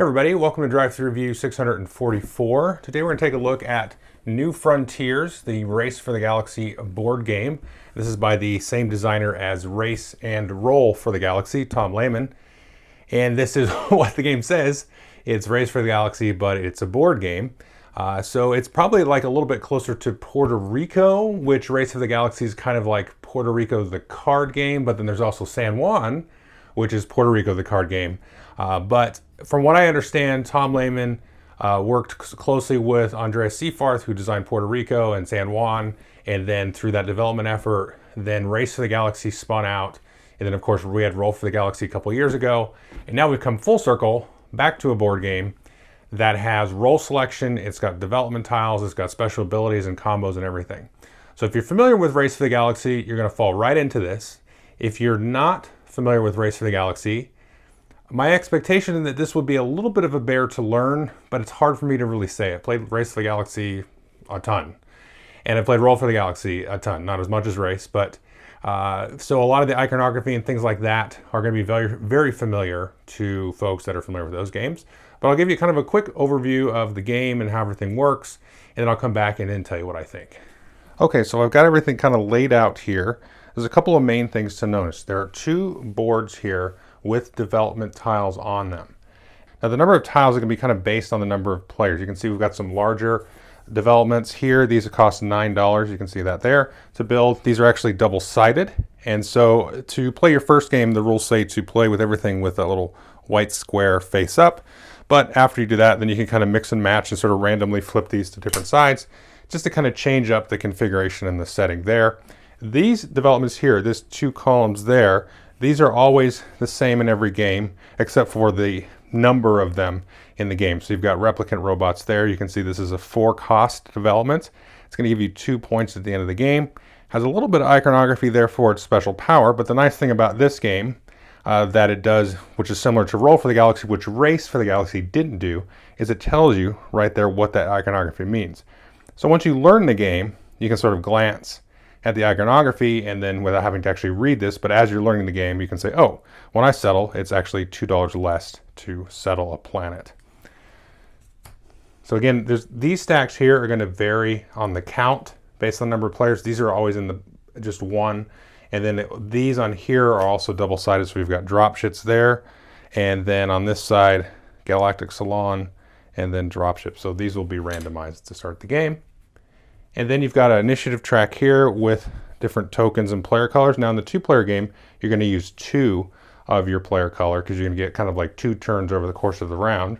Hey everybody, welcome to Drive Thru Review 644. Today we're going to take a look at New Frontiers, the Race for the Galaxy board game. This is by the same designer as Race and Roll for the Galaxy, Tom Lehman. And this is what the game says. It's Race for the Galaxy, but it's a board game. So it's probably like a little bit closer to Puerto Rico, which Race for the Galaxy is kind of like Puerto Rico the card game, but then there's also San Juan, which is Puerto Rico the card game. But from what I understand, Tom Lehman worked closely with Andreas Seafarth, who designed Puerto Rico and San Juan, and then through that development effort, then Race for the Galaxy spun out, and then of course we had Roll for the Galaxy a couple years ago, and now we've come full circle back to a board game that has role selection, it's got development tiles, it's got special abilities and combos and everything. So if you're familiar with Race for the Galaxy, you're going to fall right into this. If you're not familiar with Race for the Galaxy, my expectation is that this would be a little bit of a bear to learn, but it's hard for me to really say. I played Race for the Galaxy a ton, and I played Roll for the Galaxy a ton, not as much as Race, but so a lot of the iconography and things like that are going to be very, very familiar to folks that are familiar with those games. But I'll give you kind of a quick overview of the game and how everything works, and then I'll come back and then tell you what I think. Okay, so I've got everything kind of laid out here. There's a couple of main things to notice. There are two boards here with development tiles on them. Now the number of tiles are going to be kind of based on the number of players. You can see we've got some larger developments here. These cost $9. You can see that there to build. These are actually double-sided. And so to play your first game, the rules say to play with everything with a little white square face up. But after you do that, then you can kind of mix and match and sort of randomly flip these to different sides just to kind of change up the configuration and the setting there. These developments here, this two columns there, these are always the same in every game, except for the number of them in the game. So you've got replicant robots there. You can see this is a 4-cost development. It's going to give you 2 points at the end of the game. Has a little bit of iconography there for its special power, but the nice thing about this game that it does, which is similar to Roll for the Galaxy, which Race for the Galaxy didn't do, is it tells you right there what that iconography means. So once you learn the game, you can sort of glance at the iconography and then without having to actually read this, but as you're learning the game, you can say, oh, when I settle, it's actually $2 less to settle a planet. So again, these stacks here are going to vary on the count based on the number of players. These are always in the just one. And then these on here are also double-sided, so we've got dropships there. And then on this side, Galactic Salon, and then dropship. So these will be randomized to start the game. And then you've got an initiative track here with different tokens and player colors. Now in the 2-player game, you're going to use 2 of your player color because you're going to get kind of like 2 turns over the course of the round.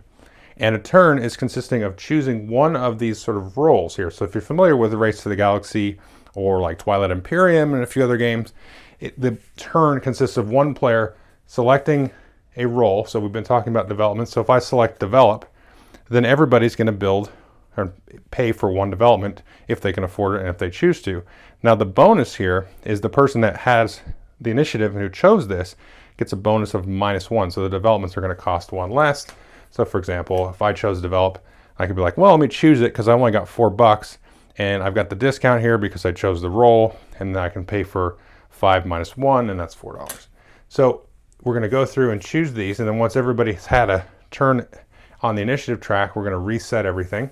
And a turn is consisting of choosing one of these sort of roles here. So if you're familiar with the Race to the Galaxy or like Twilight Imperium and a few other games, the turn consists of one player selecting a role. So we've been talking about development. So if I select develop, then everybody's going to build or pay for one development if they can afford it and if they choose to. Now the bonus here is the person that has the initiative and who chose this gets a bonus of -1. So the developments are going to cost 1 less. So for example, if I chose develop, I could be like, well, let me choose it because I only got $4 and I've got the discount here because I chose the role, and then I can pay for 5 minus 1, and that's $4. So we're going to go through and choose these, and then once everybody's had a turn on the initiative track, we're going to reset everything.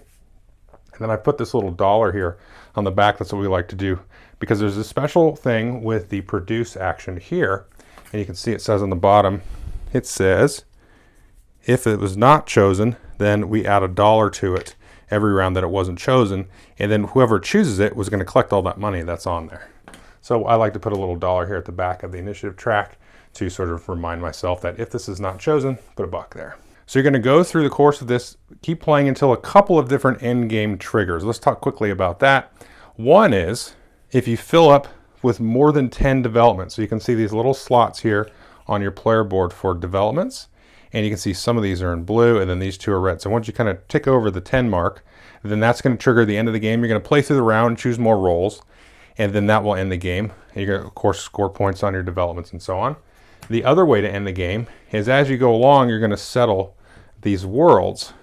And then I put this little dollar here on the back. That's what we like to do because there's a special thing with the produce action here. And you can see it says on the bottom, it says, if it was not chosen, then we add $1 to it every round that it wasn't chosen. And then whoever chooses it was going to collect all that money that's on there. So I like to put a little dollar here at the back of the initiative track to sort of remind myself that if this is not chosen, put $1 there. So you're going to go through the course of this, keep playing until a couple of different endgame triggers. Let's talk quickly about that. One is if you fill up with more than 10 developments. So you can see these little slots here on your player board for developments. And you can see some of these are in blue and then these 2 are red. So once you kind of tick over the 10 mark, then that's going to trigger the end of the game. You're going to play through the round, choose more roles, and then that will end the game. And you're going to, of course, score points on your developments and so on. The other way to end the game is as you go along, you're going to settle these worlds,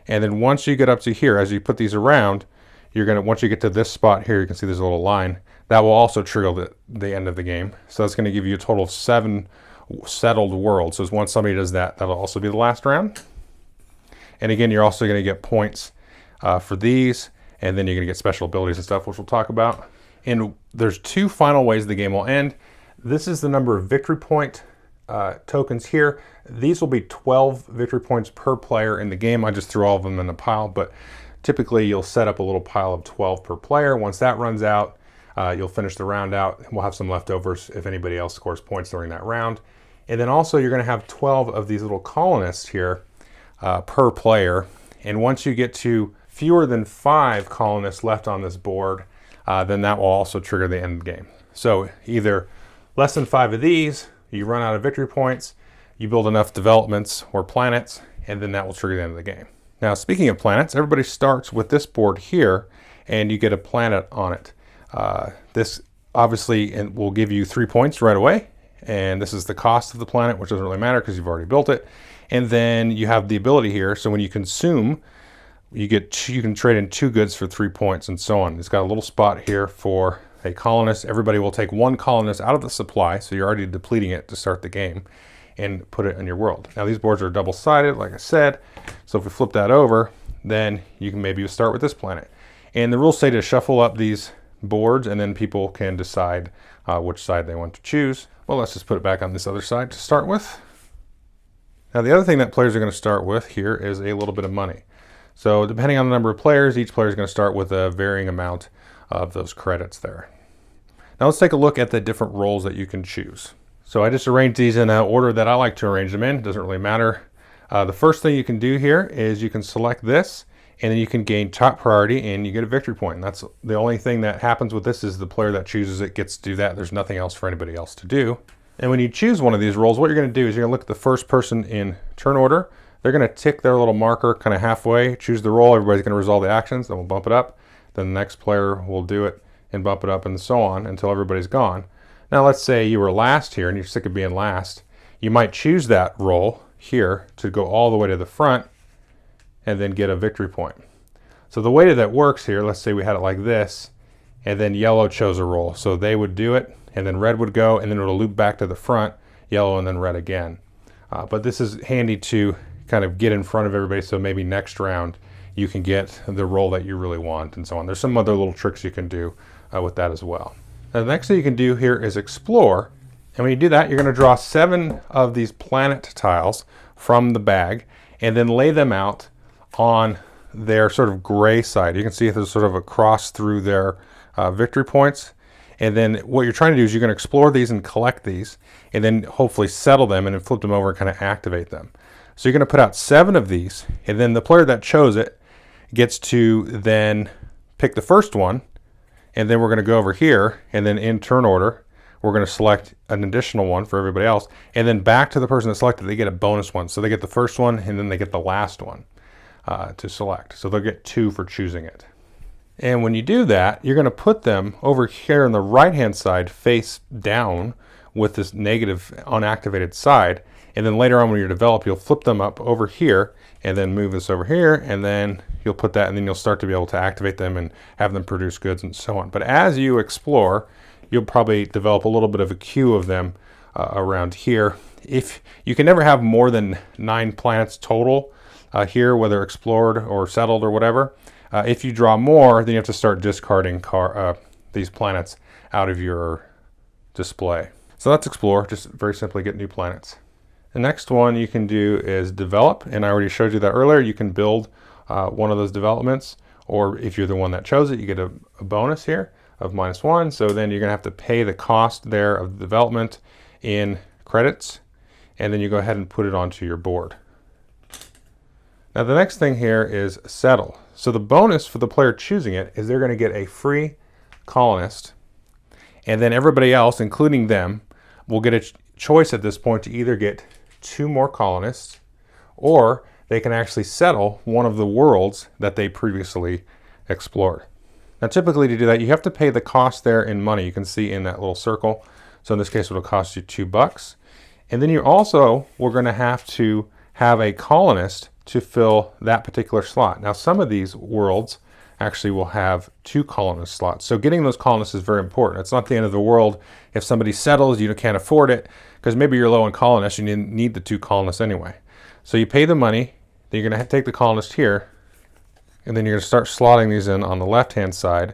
and then once you get up to here, as you put these around, you're going to, once you get to this spot here, you can see there's a little line that will also trigger the end of the game. So that's going to give you a total of 7 settled worlds. So once somebody does that, that'll also be the last round. And again, you're also going to get points for these, and then you're going to get special abilities and stuff, which we'll talk about. And there's 2 final ways the game will end. This is the number of victory point tokens here. These will be 12 victory points per player in the game. I just threw all of them in a pile, but typically you'll set up a little pile of 12 per player. Once that runs out, you'll finish the round out. We'll have some leftovers if anybody else scores points during that round. And then also you're going to have 12 of these little colonists here per player. And once you get to fewer than 5 colonists left on this board, then that will also trigger the end game. So either less than 5 of these, you run out of victory points, you build enough developments or planets, and then that will trigger the end of the game. Now, speaking of planets, everybody starts with this board here, and you get a planet on it. This obviously will give you 3 points right away, and this is the cost of the planet, which doesn't really matter because you've already built it. And then you have the ability here, so when you consume, you can trade in 2 goods for 3 points and so on. It's got a little spot here for a colonist. Everybody will take 1 colonist out of the supply, so you're already depleting it to start the game, and put it in your world. Now these boards are double-sided, like I said, so if we flip that over, then you can maybe start with this planet. And the rules say to shuffle up these boards, and then people can decide which side they want to choose. Well, let's just put it back on this other side to start with. Now the other thing that players are going to start with here is a little bit of money. So depending on the number of players, each player is going to start with a varying amount of those credits there. Now let's take a look at the different roles that you can choose. So I just arranged these in an order that I like to arrange them in. It doesn't really matter. The first thing you can do here is you can select this, and then you can gain top priority and you get a victory point. And that's the only thing that happens with this is the player that chooses it gets to do that. There's nothing else for anybody else to do. And when you choose one of these roles, what you're going to do is you're going to look at the first person in turn order. They're going to tick their little marker kind of halfway, choose the role. Everybody's going to resolve the actions. Then we'll bump it up. Then the next player will do it and bump it up and so on until everybody's gone. Now let's say you were last here and you're sick of being last. You might choose that role here to go all the way to the front and then get a victory point. So the way that works here, let's say we had it like this, and then yellow chose a role. So they would do it, and then red would go, and then it'll loop back to the front, yellow, and then red again. But this is handy to kind of get in front of everybody, so maybe next round you can get the role that you really want and so on. There's some other little tricks you can do with that as well. Now, the next thing you can do here is explore. And when you do that, you're going to draw 7 of these planet tiles from the bag and then lay them out on their sort of gray side. You can see there's sort of a cross through their victory points. And then what you're trying to do is you're going to explore these and collect these and then hopefully settle them and then flip them over and kind of activate them. So you're going to put out 7 of these, and then the player that chose it gets to then pick the first one, and then we're going to go over here, and then in turn order, we're going to select an additional one for everybody else, and then back to the person that selected, they get a bonus one. So they get the first one, and then they get the last one to select. So they'll get 2 for choosing it. And when you do that, you're going to put them over here on the right-hand side face down with this negative unactivated side. And then later on when you're developed, you'll flip them up over here and then move this over here, and then you'll put that, and then you'll start to be able to activate them and have them produce goods and so on. But as you explore, you'll probably develop a little bit of a queue of them around here. If you can never have more than 9 planets total here, whether explored or settled or whatever. If you draw more, then you have to start discarding these planets out of your display. So let's explore, just very simply get new planets. The next one you can do is develop, and I already showed you that earlier. You can build one of those developments, or if you're the one that chose it, you get a bonus here of -1. So then you're going to have to pay the cost there of the development in credits, and then you go ahead and put it onto your board. Now the next thing here is settle. So the bonus for the player choosing it is they're going to get a free colonist, and then everybody else, including them, will get a choice at this point to either get 2 more colonists, or they can actually settle one of the worlds that they previously explored. Now typically to do that, you have to pay the cost there in money. You can see in that little circle. So in this case, it'll cost you $2. And then you also, we're going to have a colonist to fill that particular slot. Now some of these worlds actually will have 2 colonist slots. So getting those colonists is very important. It's not the end of the world if somebody settles, you can't afford it, because maybe you're low on colonists, you need the 2 colonists anyway. So you pay the money Then you're going to take the colonist here, and then you're going to start slotting these in on the left-hand side.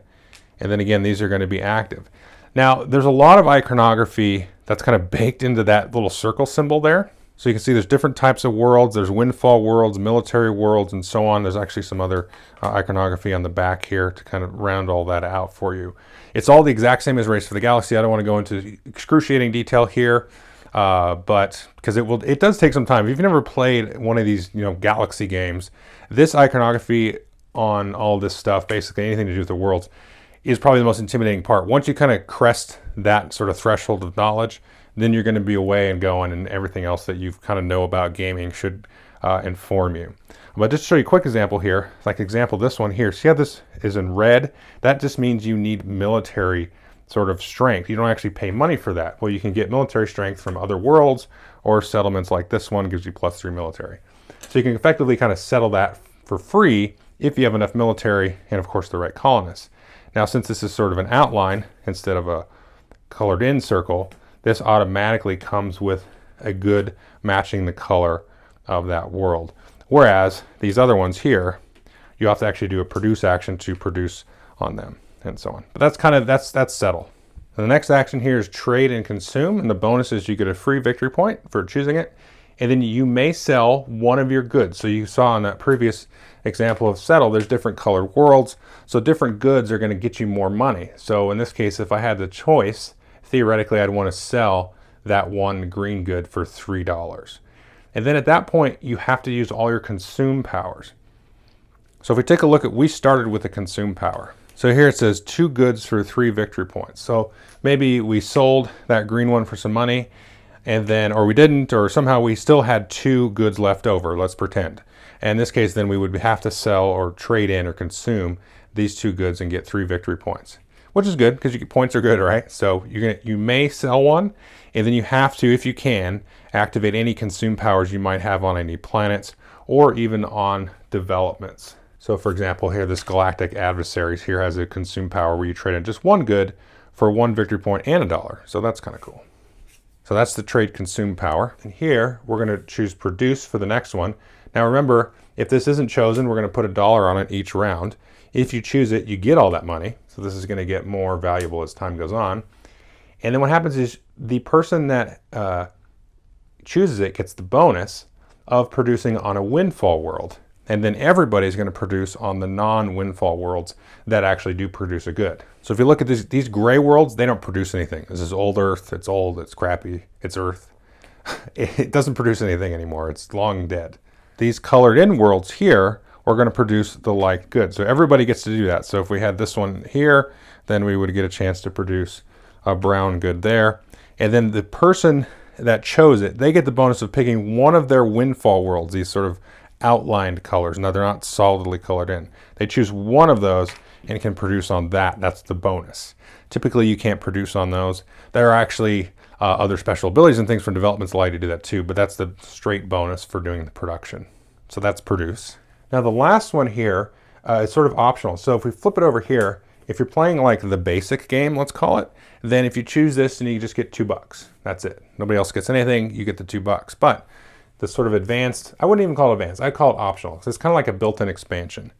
And then again, these are going to be active. Now, there's a lot of iconography that's kind of baked into that little circle symbol there. So you can see there's different types of worlds. There's windfall worlds, military worlds, and so on. There's actually some other iconography on the back here to kind of round all that out for you. It's all the exact same as Race for the Galaxy. I don't want to go into excruciating detail here, but because it does take some time. If you've never played one of these, Galaxy games, this iconography on all this stuff, basically anything to do with the worlds, is probably the most intimidating part. Once you kind of crest that sort of threshold of knowledge, then you're going to be away and going, and everything else that you kind of know about gaming should inform you. But just to show you a quick example here, like example this one here, see how this is in red? That just means you need military sort of strength. You don't actually pay money for that. Well, you can get military strength from other worlds or settlements like this one gives you +3 military. So you can effectively kind of settle that for free if you have enough military and of course the right colonists. Now, since this is sort of an outline instead of a colored in circle, this automatically comes with a good matching the color of that world. Whereas these other ones here, you have to actually do a produce action to produce on them and so on. But that's settle. And the next action here is trade and consume. And the bonus is you get a free victory point for choosing it. And then you may sell one of your goods. So you saw in that previous example of settle, there's different colored worlds. So different goods are going to get you more money. So in this case, if I had the choice, theoretically, I'd want to sell that one green good for $3. And then at that point, you have to use all your consume powers. So if we take a look we started with the consume power. So here it says 2 goods for 3 victory points. So maybe we sold that green one for some money, and then, or we didn't, or somehow we still had 2 goods left over, let's pretend. And in this case, then we would have to sell or trade in or consume these 2 goods and get 3 victory points. Which is good because points are good, right? So you may sell one, and then you have to, if you can, activate any consume powers you might have on any planets or even on developments. So for example, here this Galactic Adversaries here has a consume power where you trade in just 1 good for 1 victory point and $1. So that's kind of cool. So that's the trade consume power. And here we're going to choose produce for the next one. Now remember, if this isn't chosen, we're going to put $1 on it each round. If you choose it, you get all that money. So this is going to get more valuable as time goes on. And then what happens is the person that chooses it gets the bonus of producing on a windfall world. And then everybody's going to produce on the non-windfall worlds that actually do produce a good. So if you look at these gray worlds, they don't produce anything. This is old Earth. It's old. It's crappy. It's Earth. It doesn't produce anything anymore. It's long dead. These colored in worlds here, we're going to produce the like good. So everybody gets to do that. So if we had this one here, then we would get a chance to produce a brown good there. And then the person that chose it, they get the bonus of picking one of their windfall worlds, these sort of outlined colors. Now they're not solidly colored in. They choose one of those and can produce on that. That's the bonus. Typically you can't produce on those. There are actually other special abilities and things from developments allow you to do that too, but that's the straight bonus for doing the production. So that's produce. Now the last one here is sort of optional. So if we flip it over here, if you're playing like the basic game, let's call it, then if you choose this, then you just get $2. That's it. Nobody else gets anything. You get the $2. But the sort of advanced, I wouldn't even call it advanced. I'd call it optional. So it's kind of like a built-in expansion.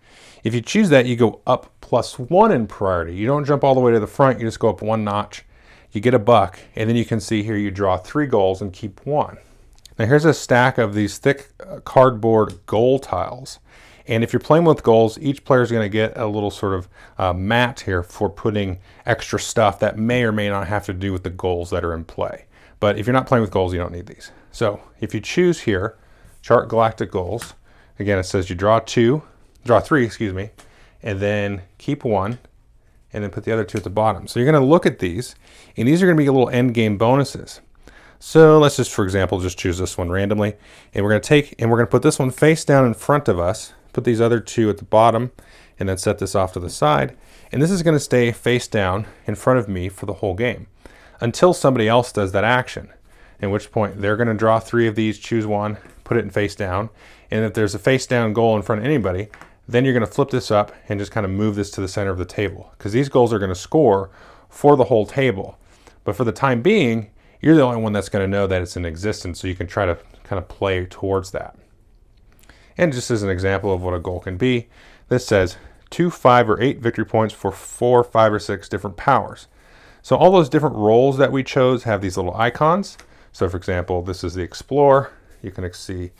If you choose that, you go up +1 in priority. You don't jump all the way to the front. You just go up 1 notch. You get $1, and then you can see here you draw 3 goals and keep 1. Now here's a stack of these thick cardboard goal tiles. And if you're playing with goals, each player is going to get a little sort of mat here for putting extra stuff that may or may not have to do with the goals that are in play. But if you're not playing with goals, you don't need these. So if you choose here, chart galactic goals, again, it says you draw 3, and then keep 1, and then put the other 2 at the bottom. So you're going to look at these, and these are going to be little end game bonuses. So let's just, for example, just choose this one randomly, and we're going to put this one face down in front of us, put these other 2 at the bottom, and then set this off to the side. And this is going to stay face down in front of me for the whole game until somebody else does that action, at which point they're going to draw 3 of these, choose 1, put it in face down. And if there's a face down goal in front of anybody, then you're going to flip this up and just kind of move this to the center of the table, because these goals are going to score for the whole table. But for the time being, you're the only one that's going to know that it's in existence, so you can try to kind of play towards that. And just as an example of what a goal can be, this says 2, 5, or 8 victory points for 4, 5, or 6 different powers. So all those different roles that we chose have these little icons. So for example, this is the Explore. You can see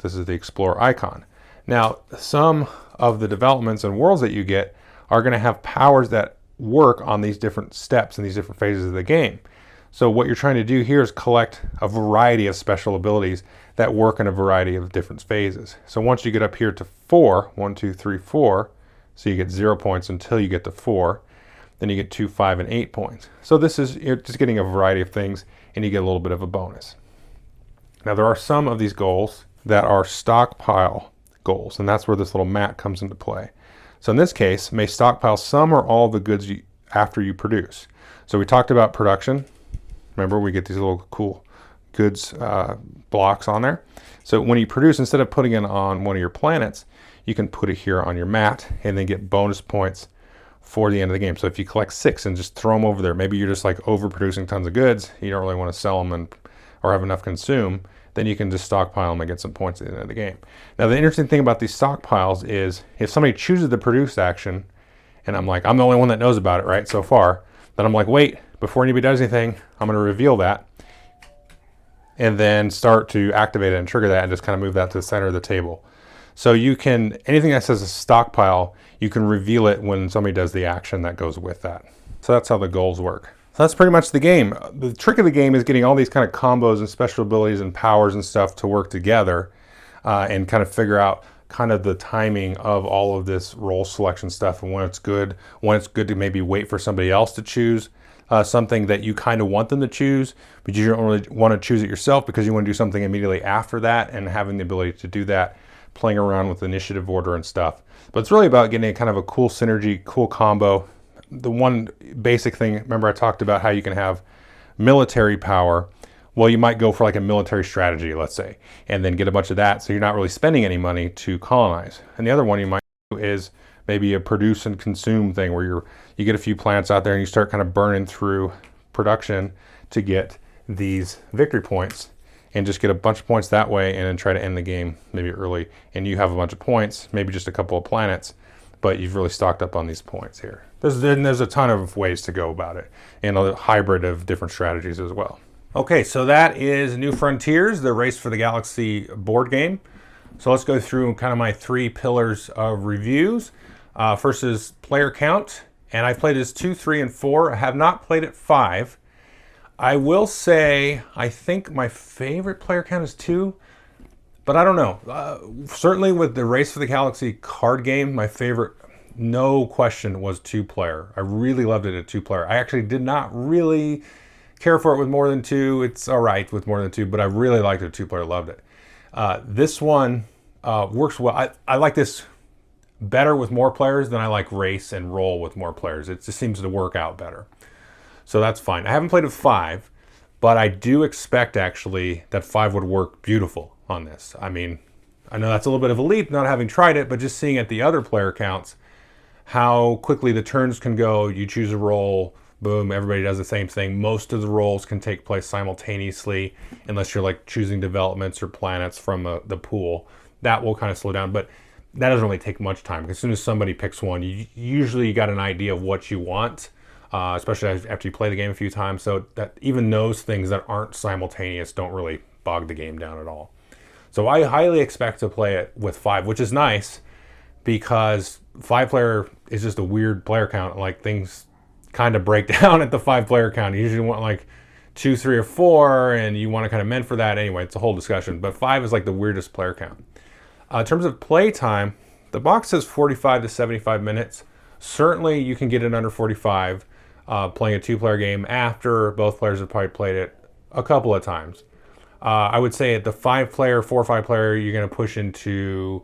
this is the Explore icon. Now, some of the developments and worlds that you get are going to have powers that work on these different steps and these different phases of the game. So what you're trying to do here is collect a variety of special abilities that work in a variety of different phases. So once you get up here to 4, 1, 2, 3, 4, so you get 0 points until you get to 4, then you get 2, 5, and 8 points. So this is, you're just getting a variety of things, and you get a little bit of a bonus. Now there are some of these goals that are stockpile goals, and that's where this little mat comes into play. So in this case, may stockpile some or all the goods after you produce. So we talked about production. Remember, we get these little cool goods blocks on there. So when you produce, instead of putting it on one of your planets, you can put it here on your mat and then get bonus points for the end of the game. So if you collect 6 and just throw them over there, maybe you're just like overproducing tons of goods, you don't really want to sell them or have enough consume, then you can just stockpile them and get some points at the end of the game. Now the interesting thing about these stockpiles is if somebody chooses the produce action, and I'm like, I'm the only one that knows about it, right, so far, then I'm like, wait, before anybody does anything, I'm going to reveal that, and then start to activate it and trigger that and just kind of move that to the center of the table. So you can, anything that says a stockpile, you can reveal it when somebody does the action that goes with that. So that's how the goals work. So that's pretty much the game. The trick of the game is getting all these kind of combos and special abilities and powers and stuff to work together and kind of figure out kind of the timing of all of this role selection stuff and when it's good to maybe wait for somebody else to choose something that you kind of want them to choose, but you don't really want to choose it yourself because you want to do something immediately after that, and having the ability to do that, playing around with initiative order and stuff. But it's really about getting a kind of a cool synergy, cool combo. The one basic thing, remember I talked about how you can have military power. Well, you might go for like a military strategy, let's say, and then get a bunch of that, so you're not really spending any money to colonize. And the other one you might do is maybe a produce and consume thing where you get a few plants out there and you start kind of burning through production to get these victory points and just get a bunch of points that way and then try to end the game maybe early. And you have a bunch of points, maybe just a couple of planets, but you've really stocked up on these points here. There's a ton of ways to go about it and a hybrid of different strategies as well. Okay, so that is New Frontiers, the Race for the Galaxy board game. So let's go through kind of my 3 pillars of reviews. First is player count, and I've played as 2, 3, and 4. I have not played at 5. I will say I think my favorite player count is 2, but I don't know. Certainly with the Race for the Galaxy card game, my favorite, no question, was 2-player. I really loved it at 2-player. I actually did not really care for it with more than 2. It's all right with more than 2, but I really liked it at 2-player, loved it. This one works well. I like this better with more players than I like Race and Roll with more players. It just seems to work out better. So that's fine. I haven't played with 5, but I do expect actually that 5 would work beautiful on this. I mean, I know that's a little bit of a leap not having tried it, but just seeing at the other player counts how quickly the turns can go. You choose a roll, boom, everybody does the same thing. Most of the rolls can take place simultaneously unless you're like choosing developments or planets from the pool. That will kind of slow down, but that doesn't really take much time because as soon as somebody picks one, you usually got an idea of what you want, especially after you play the game a few times. So that even those things that aren't simultaneous don't really bog the game down at all. So I highly expect to play it with 5, which is nice because 5-player is just a weird player count. Like things kind of break down at the 5-player count. You usually want like 2, 3, or 4, and you want to kind of mend for that. Anyway, it's a whole discussion, but 5 is like the weirdest player count. In terms of play time, the box says 45 to 75 minutes. Certainly you can get it under 45 playing a 2-player game after both players have probably played it a couple of times. I would say at the 5-player, 4 or 5-player, you're going to push into,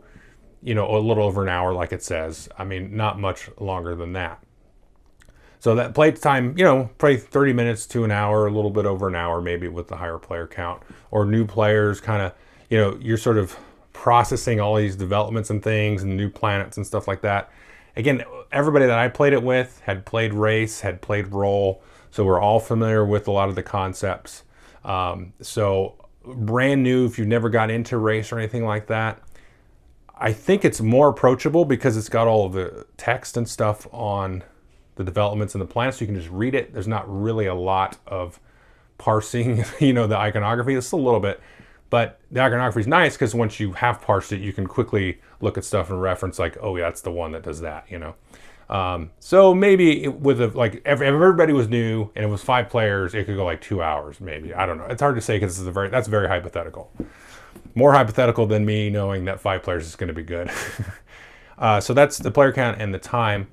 a little over an hour like it says. I mean, not much longer than that. So that play time, probably 30 minutes to an hour, a little bit over an hour maybe with the higher player count. Or new players kind of, you're sort of processing all these developments and things and new planets and stuff like that. Again, everybody that I played it with had played Race, had played Roll, so we're all familiar with a lot of the concepts. So brand new, if you've never got into Race or anything like that, I think it's more approachable because it's got all of the text and stuff on the developments and the planets, so you can just read it. There's not really a lot of parsing, the iconography. It's a little bit, but the iconography is nice because once you have parsed it, you can quickly look at stuff and reference like, oh yeah, that's the one that does that, So maybe if everybody was new and it was 5 players, it could go like 2 hours, maybe. I don't know. It's hard to say because that's very hypothetical. More hypothetical than me knowing that 5 players is going to be good. So that's the player count and the time.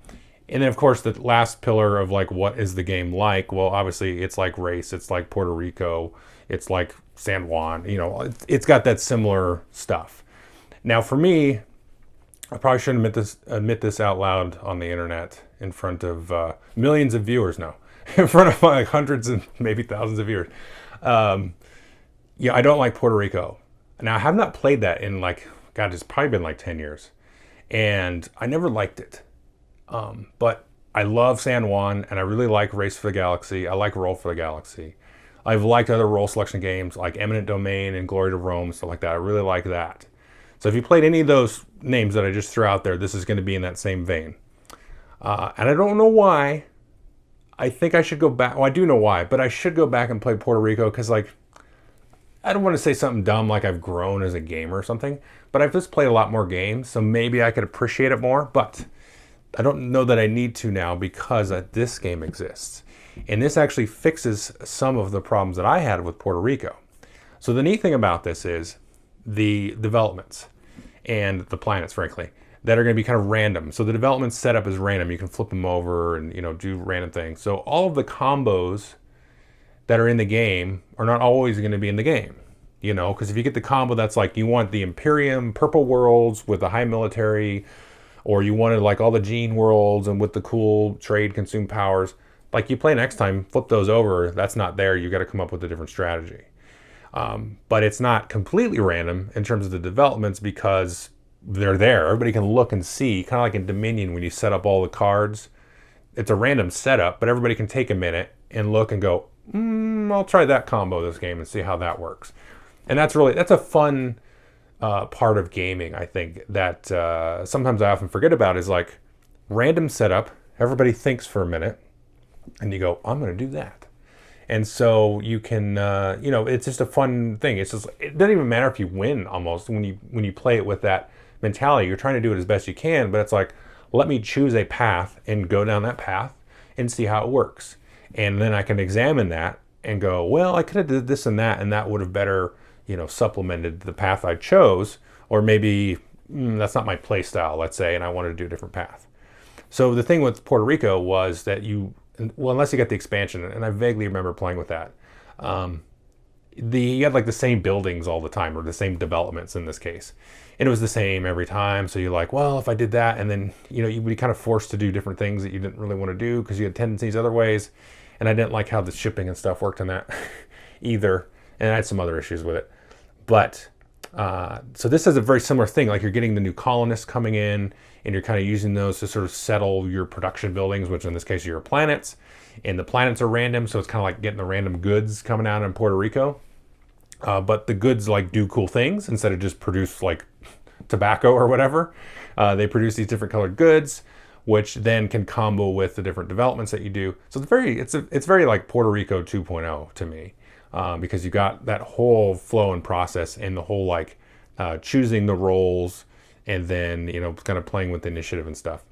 And then, of course, the last pillar of like, what is the game like? Well, obviously, it's like Race. It's like Puerto Rico. It's like San Juan. It's got that similar stuff. Now, for me, I probably shouldn't admit this out loud on the internet in front of millions of viewers. No, in front of like hundreds and maybe thousands of viewers. I don't like Puerto Rico. Now, I have not played that in it's probably been like 10 years. And I never liked it. But I love San Juan, and I really like Race for the Galaxy. I like Roll for the Galaxy. I've liked other role selection games like Eminent Domain and Glory to Rome, stuff like that. I really like that. So if you played any of those names that I just threw out there, this is going to be in that same vein. And I don't know why. I think I should go back. Well, I do know why, but I should go back and play Puerto Rico because, I don't want to say something dumb like I've grown as a gamer or something, but I've just played a lot more games, so maybe I could appreciate it more. But I don't know that I need to now because this game exists. And this actually fixes some of the problems that I had with Puerto Rico. So the neat thing about this is the developments and the planets, frankly, that are going to be kind of random. So the development setup is random. You can flip them over and, do random things. So all of the combos that are in the game are not always going to be in the game, because if you get the combo that's like you want the Imperium purple worlds with the high military, or you wanted like all the gene worlds and with the cool trade consume powers, like you play next time, flip those over, that's not there. You got to come up with a different strategy. But it's not completely random in terms of the developments because they're there. Everybody can look and see, kind of like in Dominion when you set up all the cards. It's a random setup, but everybody can take a minute and look and go, I'll try that combo this game and see how that works. And that's a fun part of gaming, I think, that sometimes I often forget about is like random setup. Everybody thinks for a minute and you go, I'm going to do that. And so you can, it's just a fun thing. It doesn't even matter if you win almost when you play it with that mentality. You're trying to do it as best you can, but it's like, let me choose a path and go down that path and see how it works. And then I can examine that and go, well, I could have did this and that would have better, supplemented the path I chose, or maybe that's not my play style, let's say, and I wanted to do a different path. So the thing with Puerto Rico was that unless you got the expansion, and I vaguely remember playing with that, you had like the same buildings all the time, or the same developments in this case. And it was the same every time. So you're like, well, if I did that, and then, you'd be kind of forced to do different things that you didn't really want to do because you had tendencies other ways. And I didn't like how the shipping and stuff worked in that either. And I had some other issues with it. But, so this is a very similar thing. Like you're getting the new colonists coming in, and you're kind of using those to sort of settle your production buildings, which in this case are your planets. And the planets are random, so it's kind of like getting the random goods coming out in Puerto Rico. But the goods like do cool things instead of just produce like tobacco or whatever. They produce these different colored goods, which then can combo with the different developments that you do. So it's very like Puerto Rico 2.0 to me, because you got that whole flow and process and the whole like choosing the roles and then kind of playing with the initiative and stuff.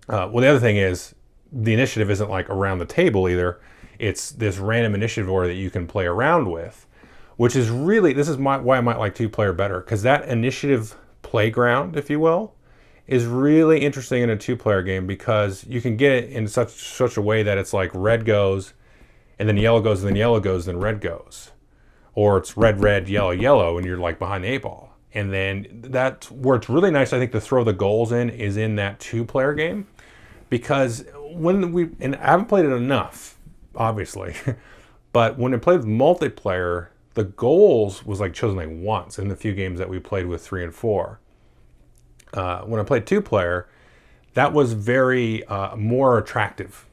Well, the other thing is the initiative isn't like around the table either. It's this random initiative order that you can play around with, which is really, this is why I might like 2-player better, because that initiative playground, if you will, is really interesting in a 2-player game because you can get it in such a way that it's like red goes, and then yellow goes, and then yellow goes, then red goes. Or it's red, red, yellow, yellow, and you're like behind the 8-ball. And then that's where it's really nice, I think, to throw the goals in is in that 2-player game. Because and I haven't played it enough, obviously, but when I played with multiplayer, the goals was like chosen like once in the few games that we played with 3 and 4. When I played 2-player, that was very more attractive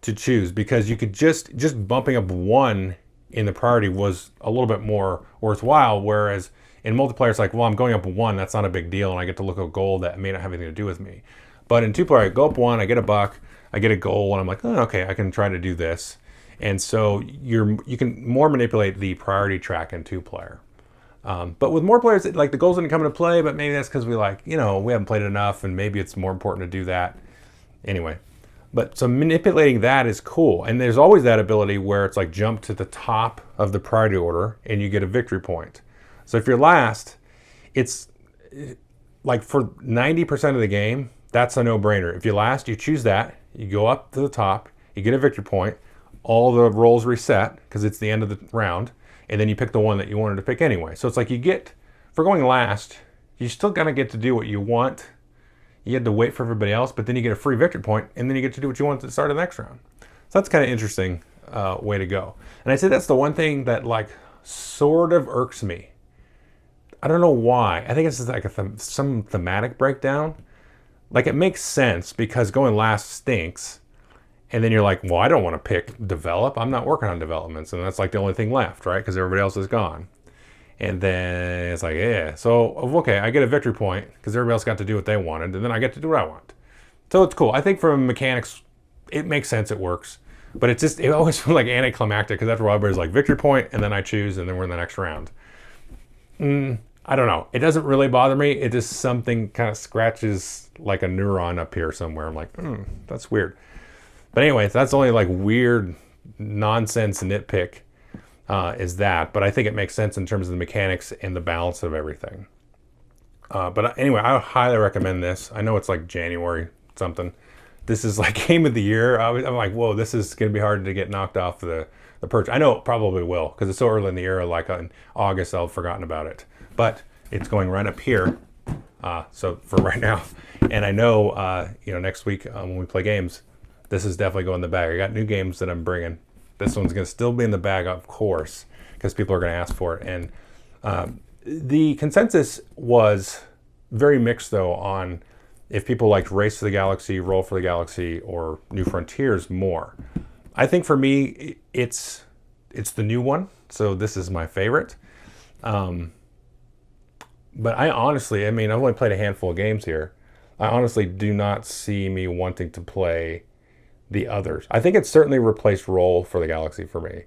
to choose because you could just bumping up one in the priority was a little bit more worthwhile. Whereas In multiplayer, it's like, well, I'm going up 1, that's not a big deal, and I get to look at a goal that may not have anything to do with me. But in 2-player, I go up 1, I get a buck, I get a goal, and I'm like, oh, okay, I can try to do this. And so you can more manipulate the priority track in 2-player. But with more players, like the goals didn't come into play, but maybe that's because we haven't played it enough, and maybe it's more important to do that. Anyway, but so manipulating that is cool. And there's always that ability where it's like jump to the top of the priority order and you get a victory point. So if you're last, it's like for 90% of the game, that's a no-brainer. If you're last, you choose that, you go up to the top, you get a victory point, all the rolls reset because it's the end of the round, and then you pick the one that you wanted to pick anyway. So it's like for going last, you still gotta get to do what you want. You had to wait for everybody else, but then you get a free victory point, and then you get to do what you want at the start of the next round. So that's kind of interesting way to go. And I say that's the one thing that like sort of irks me. I don't know why. I think it's like some thematic breakdown. Like it makes sense because going last stinks. And then you're like, well, I don't want to pick develop. I'm not working on developments. And that's like the only thing left, right? Because everybody else is gone. And then it's like, yeah. So, okay, I get a victory point because everybody else got to do what they wanted. And then I get to do what I want. So it's cool. I think from mechanics, it makes sense. It works. But it always feels like anticlimactic because after a while, everybody's like victory point, and then I choose, and then we're in the next round. I don't know. It doesn't really bother me. It just something kind of scratches like a neuron up here somewhere. I'm like, that's weird. But anyway, that's only like weird nonsense nitpick is that. But I think it makes sense in terms of the mechanics and the balance of everything. But anyway, I would highly recommend this. I know it's like January something. This is like game of the year. I'm like, whoa, this is going to be hard to get knocked off the perch. I know it probably will because it's so early in the year. Like in August, I'll have forgotten about it. But it's going right up here. So for right now. And I know, next week when we play games, this is definitely going in the bag. I got new games that I'm bringing. This one's going to still be in the bag, of course, because people are going to ask for it. And the consensus was very mixed, though, on if people liked Race for the Galaxy, Roll for the Galaxy, or New Frontiers more. I think for me, it's the new one. So this is my favorite. But I honestly, I've only played a handful of games here. I honestly do not see me wanting to play the others. I think it's certainly replaced Roll for the Galaxy for me.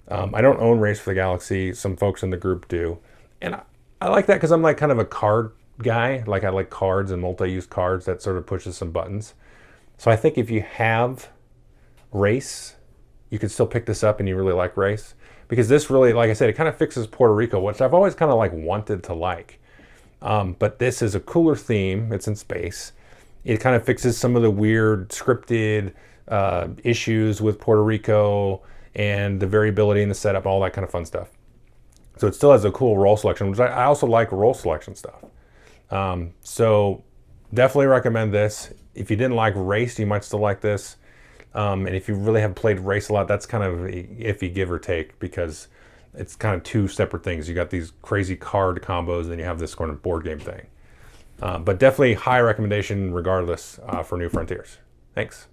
I don't own Race for the Galaxy. Some folks in the group do. And I like that because I'm like kind of a card guy. Like I like cards and multi-use cards that sort of pushes some buttons. So I think if you have Race, you could still pick this up and you really like Race. Because this really, like I said, it kind of fixes Puerto Rico, which I've always kind of like wanted to like. But this is a cooler theme. It's in space. It kind of fixes some of the weird scripted issues with Puerto Rico and the variability in the setup, all that kind of fun stuff. So it still has a cool role selection, which I also like role selection stuff. So definitely recommend this. If you didn't like Race, you might still like this. And if you really have played Race a lot, that's kind of iffy give or take because it's kind of two separate things. You got these crazy card combos and then you have this kind of board game thing. But definitely high recommendation regardless for New Frontiers. Thanks.